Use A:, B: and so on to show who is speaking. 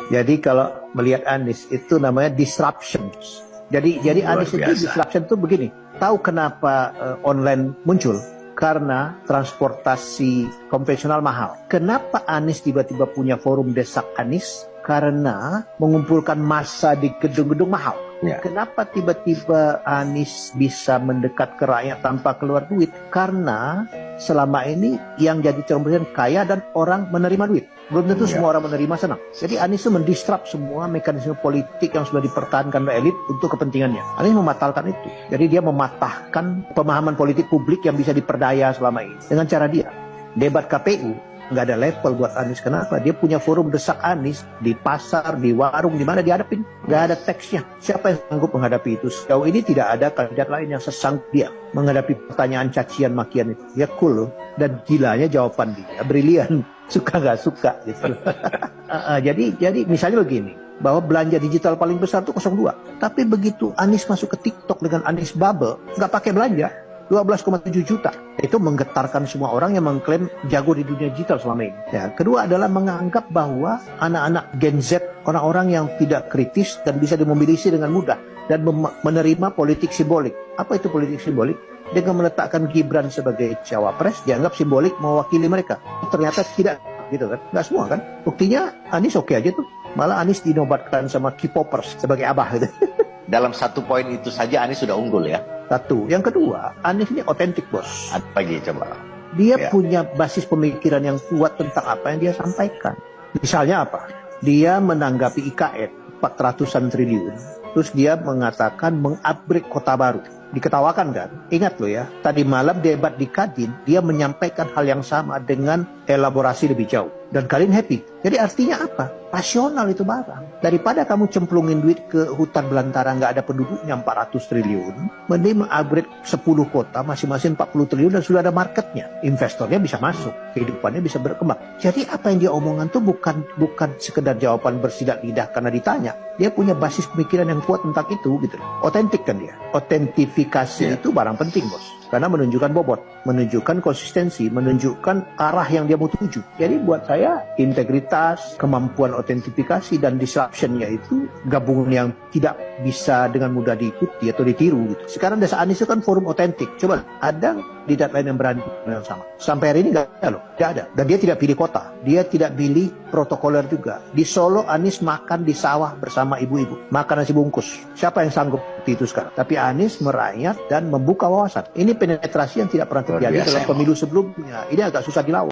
A: Jadi kalau melihat Anies itu namanya disruption. Jadi Anies itu disruption itu begini. Tahu kenapa online muncul? Karena transportasi konvensional mahal. Kenapa Anies tiba-tiba punya forum Desak Anies? Karena mengumpulkan massa di gedung-gedung mahal. Ya. Kenapa tiba-tiba Anies bisa mendekat ke rakyat tanpa keluar duit? Karena selama ini yang jadi calon presiden kaya dan orang menerima duit. Belum tentu semua orang menerima senang. Jadi Anies itu mendisrupt semua mekanisme politik yang sudah dipertahankan oleh elit untuk kepentingannya. Anies mematalkan itu. Jadi dia mematahkan pemahaman politik publik yang bisa diperdaya selama ini. Dengan cara dia. Debat KPU nggak ada level buat Anies. Kenapa? Dia punya forum Desak Anies di pasar, di warung, di mana dihadapin. Nggak ada teksnya. Siapa yang sanggup menghadapi itu? Sejauh ini tidak ada kandidat lain yang sesanggup dia menghadapi pertanyaan cacian makian itu. Dia cool loh. Dan gilanya jawaban dia. Brilian. Suka nggak suka gitu. Jadi misalnya begini. Bahwa belanja digital paling besar itu 02. Tapi begitu Anies masuk ke TikTok dengan Anies Bubble, nggak pakai belanja. 12,7 juta. Itu menggetarkan semua orang yang mengklaim jago di dunia digital selama ini. Ya, kedua adalah menganggap bahwa anak-anak Gen Z, orang-orang yang tidak kritis dan bisa dimobilisasi dengan mudah dan menerima politik simbolik. Apa itu politik simbolik? Dengan meletakkan Gibran sebagai cawapres, dianggap simbolik mewakili mereka. Ternyata tidak, gitu kan? Nggak semua kan? Buktinya Anies oke aja tuh. Malah Anies dinobatkan sama K-popers sebagai abah gitu.
B: Dalam satu poin itu saja Anies sudah unggul ya.
A: Satu. Yang kedua, Anies ini otentik, bos.
B: Apa lagi coba?
A: Dia punya basis pemikiran yang kuat tentang apa yang dia sampaikan. Misalnya apa? Dia menanggapi IKN 400-an triliun. Terus dia mengatakan mengupgrade kota baru. Diketawakan kan? Ingat loh ya, tadi malam debat di Kadin, dia menyampaikan hal yang sama dengan elaborasi lebih jauh. Dan kalian happy. Jadi artinya apa? Rasional itu barang. Daripada kamu cemplungin duit ke hutan belantara nggak ada penduduknya 400 triliun, mending mengupgrade 10 kota masing-masing 40 triliun dan sudah ada marketnya. Investornya bisa masuk, kehidupannya bisa berkembang. Jadi apa yang dia omongan tuh bukan sekedar jawaban bersidak lidah karena ditanya. Dia punya basis pemikiran yang kuat tentang itu gitu. Otentik kan dia. Otentifikasi itu barang penting, bos. Karena menunjukkan bobot, menunjukkan konsistensi, menunjukkan arah yang dia mau tuju. Jadi buat saya integritas, kemampuan otentifikasi dan disruption-nya itu gabungan yang tidak bisa dengan mudah diikuti atau ditiru gitu. Sekarang Desa Anies itu kan forum otentik. Coba ada kandidat lain yang berani yang sama. Sampai hari ini nggak ada loh, tidak ada. Dan dia tidak pilih kota, dia tidak pilih protokoler juga. Di Solo Anies makan di sawah bersama ibu-ibu, makan nasi bungkus. Siapa yang sanggup itu sekarang? Tapi Anies merayat dan membuka wawasan. Ini penetrasi yang tidak pernah terjadi dalam pemilu sebelumnya. Ini agak susah dilawan.